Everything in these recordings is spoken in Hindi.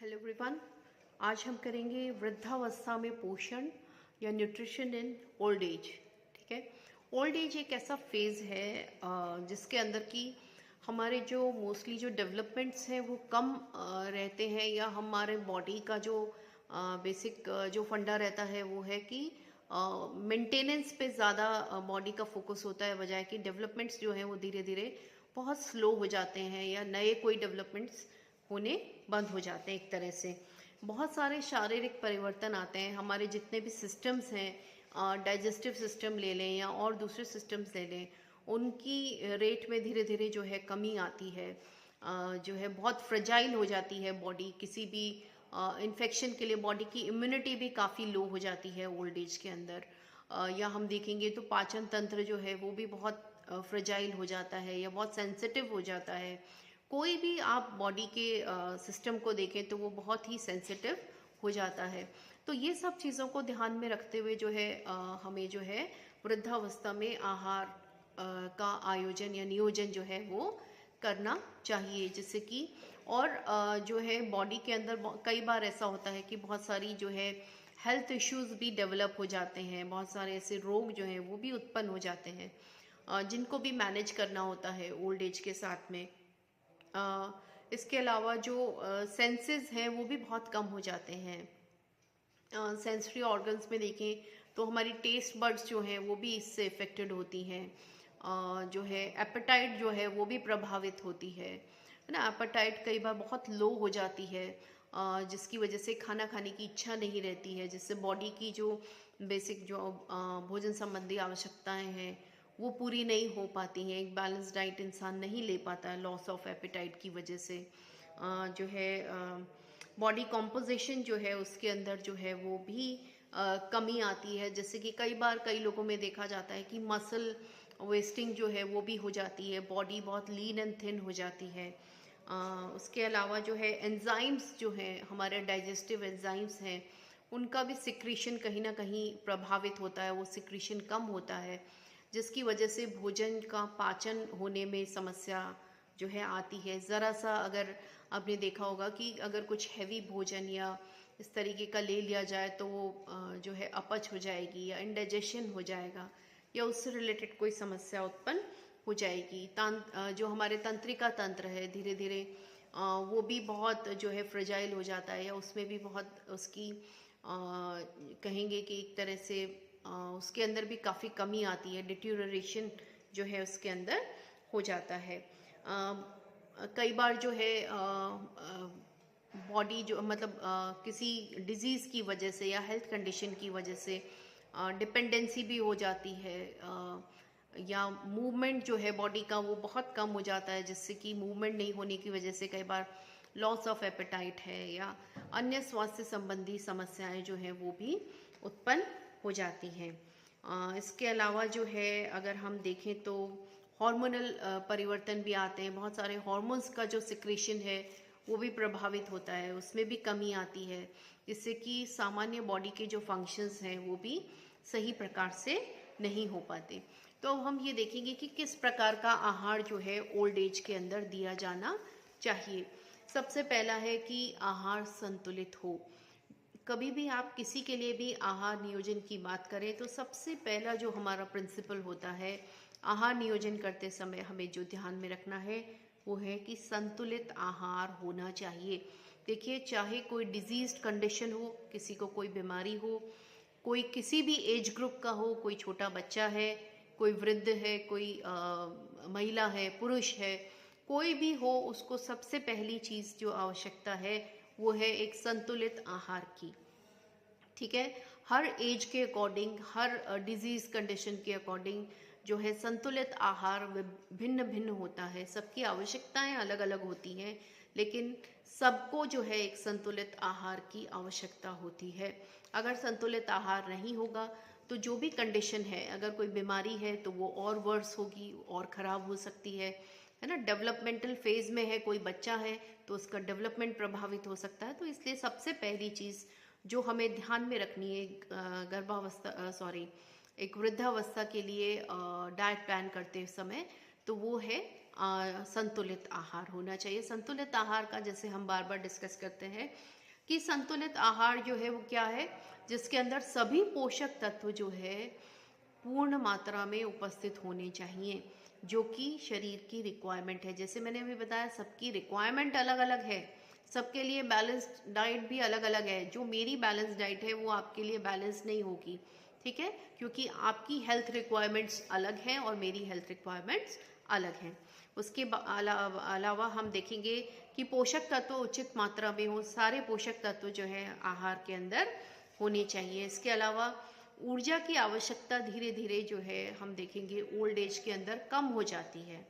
Hello everyone. आज हम करेंगे वृद्धावस्था में पोषण या न्यूट्रिशन इन ओल्ड एज। ठीक है, ओल्ड एज एक ऐसा फेज है जिसके अंदर की हमारे जो मोस्टली जो डेवलपमेंट्स हैं वो कम रहते हैं, या हमारे बॉडी का जो बेसिक जो फंडा रहता है वो है कि मेंटेनेंस पे ज़्यादा बॉडी का फोकस होता है, बजाय कि डेवलपमेंट्स जो हैं वो धीरे धीरे बहुत स्लो हो जाते हैं या नए कोई डेवलपमेंट्स होने बंद हो जाते हैं। एक तरह से बहुत सारे शारीरिक परिवर्तन आते हैं। हमारे जितने भी सिस्टम्स हैं, डाइजेस्टिव सिस्टम ले लें या और दूसरे सिस्टम्स ले लें, उनकी रेट में धीरे धीरे जो है कमी आती है। जो है बहुत फ्रेजाइल हो जाती है बॉडी, किसी भी इन्फेक्शन के लिए बॉडी की इम्यूनिटी भी काफ़ी लो हो जाती है ओल्ड एज के अंदर। या हम देखेंगे तो पाचन तंत्र जो है वो भी बहुत फ्रेजाइल हो जाता है या बहुत सेंसिटिव हो जाता है। कोई भी आप बॉडी के सिस्टम को देखें तो वो बहुत ही सेंसिटिव हो जाता है। तो ये सब चीज़ों को ध्यान में रखते हुए जो है हमें जो है वृद्धावस्था में आहार का आयोजन या नियोजन जो है वो करना चाहिए, जिससे कि और जो है बॉडी के अंदर कई बार ऐसा होता है कि बहुत सारी जो है हेल्थ इश्यूज भी डेवलप हो जाते हैं, बहुत सारे ऐसे रोग जो हैं वो भी उत्पन्न हो जाते हैं जिनको भी मैनेज करना होता है ओल्ड एज के साथ में। इसके अलावा जो सेंसेस हैं वो भी बहुत कम हो जाते हैं। सेंसरी ऑर्गन्स में देखें तो हमारी टेस्ट बड्स जो हैं वो भी इससे इफेक्टेड होती हैं। जो है एपेटाइट जो है वो भी प्रभावित होती है ना। एपेटाइट कई बार बहुत लो हो जाती है, जिसकी वजह से खाना खाने की इच्छा नहीं रहती है, जिससे बॉडी की जो बेसिक जो भोजन संबंधी आवश्यकताएं हैं वो पूरी नहीं हो पाती हैं। एक बैलेंस डाइट इंसान नहीं ले पाता है लॉस ऑफ एपेटाइट की वजह से। जो है बॉडी कॉम्पोजिशन जो है उसके अंदर जो है वो भी कमी आती है, जैसे कि कई बार कई लोगों में देखा जाता है कि मसल वेस्टिंग जो है वो भी हो जाती है, बॉडी बहुत लीन एंड थिन हो जाती है। उसके अलावा जो है एंजाइम्स जो हैं, हमारे डाइजेस्टिव एंजाइम्स हैं, उनका भी सिक्रीशन कहीं ना कहीं प्रभावित होता है, वो सिक्रीशन कम होता है, जिसकी वजह से भोजन का पाचन होने में समस्या जो है आती है। ज़रा सा अगर आपने देखा होगा कि अगर कुछ हैवी भोजन या इस तरीके का ले लिया जाए तो वो जो है अपच हो जाएगी या इंडाइजेशन हो जाएगा या उससे रिलेटेड कोई समस्या उत्पन्न हो जाएगी। जो हमारे तंत्रिका तंत्र है धीरे धीरे वो भी बहुत जो है फ्रेजाइल हो जाता है, या उसमें भी बहुत उसकी कहेंगे कि एक तरह से उसके अंदर भी काफ़ी कमी आती है, डिटीरियोरेशन जो है उसके अंदर हो जाता है। कई बार जो है बॉडी जो मतलब किसी डिजीज़ की वजह से या हेल्थ कंडीशन की वजह से डिपेंडेंसी भी हो जाती है, या मूवमेंट जो है बॉडी का वो बहुत कम हो जाता है, जिससे कि मूवमेंट नहीं होने की वजह से कई बार लॉस ऑफ एपेटाइट है या अन्य स्वास्थ्य संबंधी समस्याएं जो हैं वो भी उत्पन्न हो जाती हैं। इसके अलावा जो है अगर हम देखें तो हार्मोनल परिवर्तन भी आते हैं। बहुत सारे हार्मोन्स का जो सिक्रेशन है वो भी प्रभावित होता है, उसमें भी कमी आती है, जिससे कि सामान्य बॉडी के जो फंक्शंस हैं वो भी सही प्रकार से नहीं हो पाते। तो अब हम ये देखेंगे कि किस प्रकार का आहार जो है ओल्ड एज के अंदर दिया जाना चाहिए। सबसे पहला है कि आहार संतुलित हो। कभी भी आप किसी के लिए भी आहार नियोजन की बात करें तो सबसे पहला जो हमारा प्रिंसिपल होता है आहार नियोजन करते समय हमें जो ध्यान में रखना है वो है कि संतुलित आहार होना चाहिए। देखिए, चाहे कोई डिजीज्ड कंडीशन हो, किसी को कोई बीमारी हो, कोई किसी भी एज ग्रुप का हो, कोई छोटा बच्चा है, कोई वृद्ध है, कोई महिला है, पुरुष है, कोई भी हो, उसको सबसे पहली चीज़ जो आवश्यकता है वो है एक संतुलित आहार की। ठीक है, हर एज के अकॉर्डिंग, हर डिजीज कंडीशन के अकॉर्डिंग जो है संतुलित आहार भिन्न भिन्न होता है। सबकी आवश्यकताएं अलग अलग होती हैं, लेकिन सबको जो है एक संतुलित आहार की आवश्यकता होती है। अगर संतुलित आहार नहीं होगा तो जो भी कंडीशन है, अगर कोई बीमारी है तो वो और वर्स होगी, और ख़राब हो सकती है ना। डेवलपमेंटल फेज में है कोई बच्चा है तो उसका डेवलपमेंट प्रभावित हो सकता है। तो इसलिए सबसे पहली चीज़ जो हमें ध्यान में रखनी है एक वृद्धावस्था के लिए डाइट प्लान करते समय, तो वो है संतुलित आहार होना चाहिए। संतुलित आहार का जैसे हम बार बार डिस्कस करते हैं कि संतुलित आहार जो है वो क्या है, जिसके अंदर सभी पोषक तत्व जो है पूर्ण मात्रा में उपस्थित होने चाहिए, जो कि शरीर की रिक्वायरमेंट है। जैसे मैंने अभी बताया, सबकी रिक्वायरमेंट अलग अलग है, सबके लिए बैलेंस्ड डाइट भी अलग अलग है। जो मेरी बैलेंस डाइट है वो आपके लिए बैलेंस नहीं होगी, ठीक है, क्योंकि आपकी हेल्थ रिक्वायरमेंट्स अलग हैं और मेरी हेल्थ रिक्वायरमेंट्स अलग हैं। उसके अलावा हम देखेंगे कि पोषक तत्व उचित मात्रा में हो, सारे पोषक तत्व जो है आहार के अंदर होने चाहिए। इसके अलावा ऊर्जा की आवश्यकता धीरे धीरे जो है हम देखेंगे ओल्ड एज के अंदर कम हो जाती है,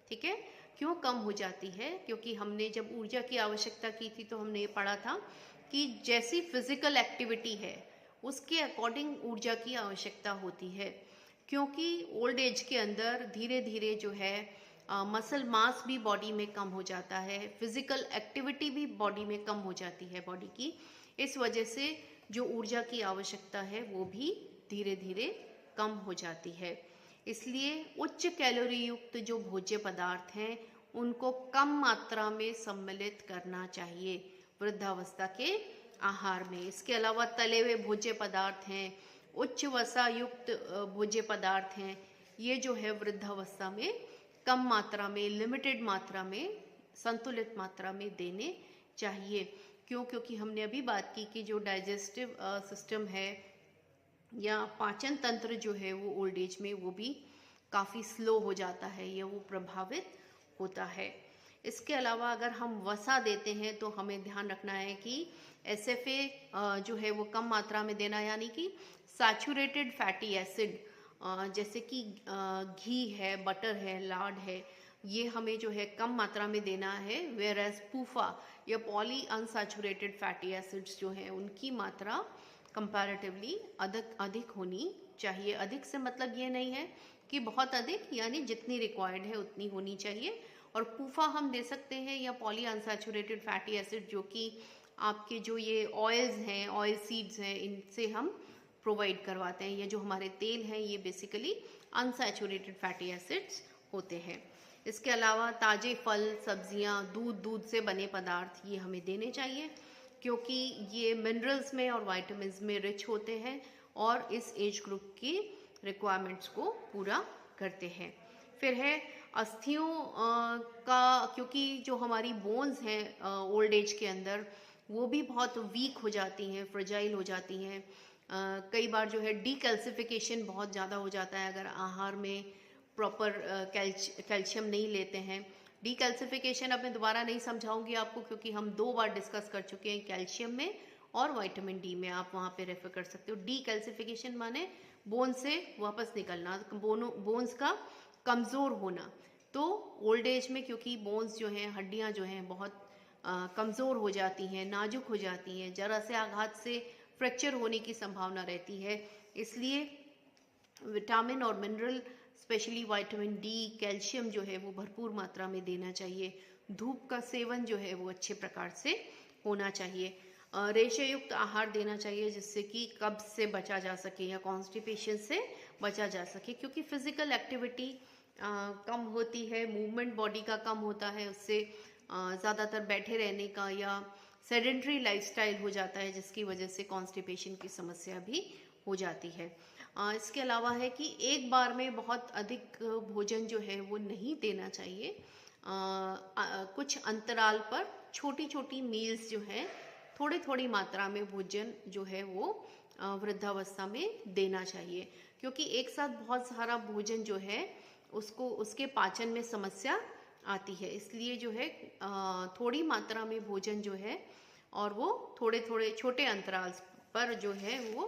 ठीक है। क्यों कम हो जाती है? क्योंकि हमने जब ऊर्जा की आवश्यकता की थी तो हमने ये पढ़ा था कि जैसी फिजिकल एक्टिविटी है उसके अकॉर्डिंग ऊर्जा की आवश्यकता होती है, क्योंकि ओल्ड एज के अंदर धीरे धीरे जो है मसल मास भी बॉडी में कम हो जाता है, फिजिकल एक्टिविटी भी बॉडी में कम हो जाती है बॉडी की। इस वजह से जो ऊर्जा की आवश्यकता है वो भी धीरे धीरे कम हो जाती है। इसलिए उच्च कैलोरी युक्त जो भोज्य पदार्थ हैं उनको कम मात्रा में सम्मिलित करना चाहिए वृद्धावस्था के आहार में। इसके अलावा तले हुए भोज्य पदार्थ हैं, उच्च वसा युक्त भोज्य पदार्थ हैं, ये जो है वृद्धावस्था में कम मात्रा में, लिमिटेड मात्रा में, संतुलित मात्रा में देने चाहिए। क्यों? क्योंकि हमने अभी बात की कि जो डाइजेस्टिव सिस्टम है या पाचन तंत्र जो है वो ओल्ड एज में वो भी काफ़ी स्लो हो जाता है या वो प्रभावित होता है। इसके अलावा अगर हम वसा देते हैं तो हमें ध्यान रखना है कि SFA जो है वो कम मात्रा में देना, यानी कि सैचुरेटेड फैटी एसिड जैसे कि घी है, बटर है, लाड है, ये हमें जो है कम मात्रा में देना है। वेयर एज पूफा या पॉली अनसैचुरेटेड फैटी एसिड्स जो है उनकी मात्रा कंपैरेटिवली अधिक होनी चाहिए। अधिक से मतलब ये नहीं है कि बहुत अधिक, यानी जितनी रिक्वायर्ड है उतनी होनी चाहिए। और पूफा हम दे सकते हैं या पॉली अनसैचुरेटेड फैटी एसिड, जो कि आपके जो ये ऑयल्स हैं, ऑयल सीड्स हैं, इनसे हम प्रोवाइड करवाते हैं। ये जो हमारे तेल हैं ये बेसिकली अनसैचुरेटेड फैटी एसिड्स होते हैं। इसके अलावा ताजे फल, सब्जियां, दूध से बने पदार्थ ये हमें देने चाहिए, क्योंकि ये मिनरल्स में और विटामिन्स में रिच होते हैं और इस एज ग्रुप की रिक्वायरमेंट्स को पूरा करते हैं। फिर है अस्थियों का, क्योंकि जो हमारी बोन्स हैं ओल्ड एज के अंदर वो भी बहुत वीक हो जाती हैं, फ्रेजाइल हो जाती हैं। कई बार जो है डीकैल्सिफिकेशन बहुत ज़्यादा हो जाता है अगर आहार में प्रॉपर कैल्शियम नहीं लेते हैं। डीकैल्सिफिकेशन अब मैं दोबारा नहीं समझाऊंगी आपको, क्योंकि हम 2 बार डिस्कस कर चुके हैं कैल्शियम में और विटामिन डी में, आप वहाँ पे रेफर कर सकते हो। डीकैल्सिफिकेशन माने बोन से वापस निकलना, बोन्स का कमज़ोर होना। तो ओल्ड एज में क्योंकि बोन्स जो हैं, हड्डियाँ जो हैं बहुत कमज़ोर हो जाती हैं, नाजुक हो जाती हैं, जरा से आघात से फ्रैक्चर होने की संभावना रहती है। इसलिए विटामिन और mineral, specially vitamin D, calcium जो है वो भरपूर मात्रा में देना चाहिए। धूप का सेवन जो है वो अच्छे प्रकार से होना चाहिए। रेशे युक्त आहार देना चाहिए जिससे कि कब्ज से बचा जा सके या कॉन्स्टिपेशन से बचा जा सके, क्योंकि फिजिकल एक्टिविटी कम होती है, मूवमेंट बॉडी का कम होता है, उससे ज़्यादातर बैठे रहने का या सेडेंट्री लाइफस्टाइल हो जाता है, जिसकी वजह से कॉन्स्टिपेशन की समस्या भी हो जाती है। इसके अलावा है कि एक बार में बहुत अधिक भोजन जो है वो नहीं देना चाहिए। कुछ अंतराल पर छोटी छोटी मील्स जो है, थोड़ी थोड़ी मात्रा में भोजन जो है वो वृद्धावस्था में देना चाहिए, क्योंकि एक साथ बहुत सारा भोजन जो है उसके पाचन में समस्या आती है। इसलिए जो है थोड़ी मात्रा में भोजन जो है और वो थोड़े थोड़े छोटे अंतराल पर जो है वो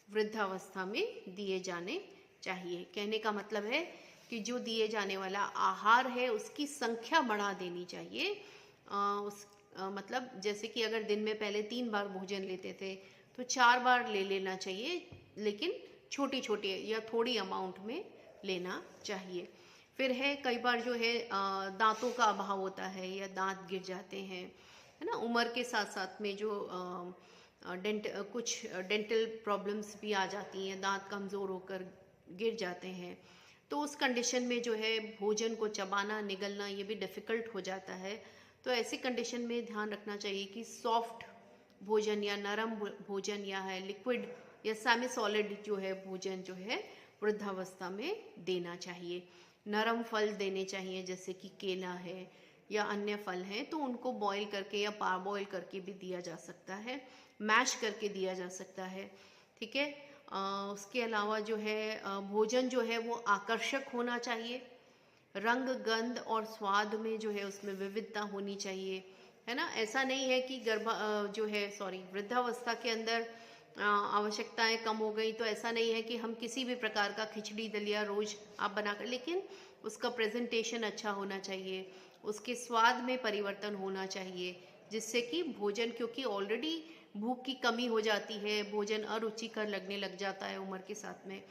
वृद्धावस्था में दिए जाने चाहिए। कहने का मतलब है कि जो दिए जाने वाला आहार है उसकी संख्या बढ़ा देनी चाहिए। मतलब जैसे कि अगर दिन में पहले 3 बार भोजन लेते थे तो 4 बार ले लेना चाहिए, लेकिन छोटी छोटी या थोड़ी अमाउंट में लेना चाहिए। फिर है कई बार जो है दांतों का अभाव होता है या दांत गिर जाते हैं, है ना। उम्र के साथ साथ में जो कुछ डेंटल प्रॉब्लम्स भी आ जाती हैं, दांत कमज़ोर होकर गिर जाते हैं। तो उस कंडीशन में जो है भोजन को चबाना निगलना ये भी डिफ़िकल्ट हो जाता है। तो ऐसी कंडीशन में ध्यान रखना चाहिए कि सॉफ्ट भोजन या नरम भोजन या है लिक्विड या सेमी सॉलिड जो है भोजन जो है वृद्धावस्था में देना चाहिए। नरम फल देने चाहिए, जैसे कि केला है या अन्य फल हैं, तो उनको बॉईल करके या पारबॉईल करके भी दिया जा सकता है, मैश करके दिया जा सकता है। ठीक है। उसके अलावा जो है भोजन जो है वो आकर्षक होना चाहिए, रंग गंध और स्वाद में जो है उसमें विविधता होनी चाहिए, है ना। ऐसा नहीं है कि वृद्धावस्था के अंदर आवश्यकताएं कम हो गई, तो ऐसा नहीं है कि हम किसी भी प्रकार का खिचड़ी दलिया रोज आप बनाकर, लेकिन उसका प्रेजेंटेशन अच्छा होना चाहिए, उसके स्वाद में परिवर्तन होना चाहिए, जिससे कि भोजन, क्योंकि ऑलरेडी भूख की कमी हो जाती है, भोजन अरुचिकर लगने लग जाता है उम्र के साथ में,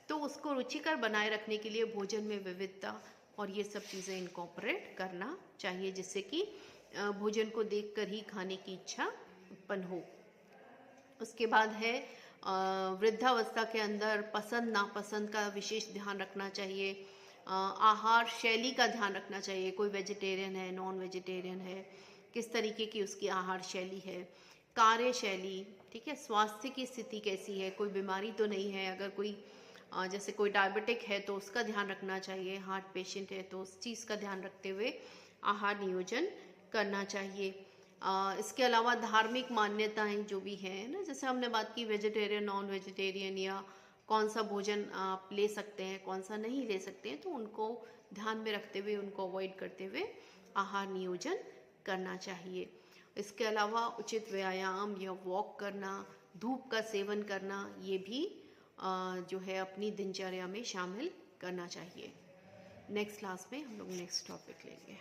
तो उसको रुचिकर बनाए रखने के लिए भोजन में विविधता और ये सब चीज़ें इनकॉर्पोरेट करना चाहिए, जिससे कि भोजन को देखकर ही खाने की इच्छा उत्पन्न हो। उसके बाद है वृद्धावस्था के अंदर पसंद नापसंद का विशेष ध्यान रखना चाहिए। आहार शैली का ध्यान रखना चाहिए, कोई वेजिटेरियन है, नॉन वेजिटेरियन है, किस तरीके की उसकी आहार शैली है, कार्य शैली, ठीक है, स्वास्थ्य की स्थिति कैसी है, कोई बीमारी तो नहीं है, अगर कोई जैसे कोई डायबिटिक है तो उसका ध्यान रखना चाहिए, हार्ट पेशेंट है तो उस चीज़ का ध्यान रखते हुए आहार नियोजन करना चाहिए। इसके अलावा धार्मिक मान्यताएं जो भी हैं ना, जैसे हमने बात की वेजिटेरियन नॉन वेजिटेरियन या कौन सा भोजन आप ले सकते हैं कौन सा नहीं ले सकते हैं, तो उनको ध्यान में रखते हुए उनको अवॉइड करते हुए आहार नियोजन करना चाहिए। इसके अलावा उचित व्यायाम या वॉक करना, धूप का सेवन करना, ये भी जो है अपनी दिनचर्या में शामिल करना चाहिए। नेक्स्ट क्लास में हम लोग नेक्स्ट टॉपिक लेंगे।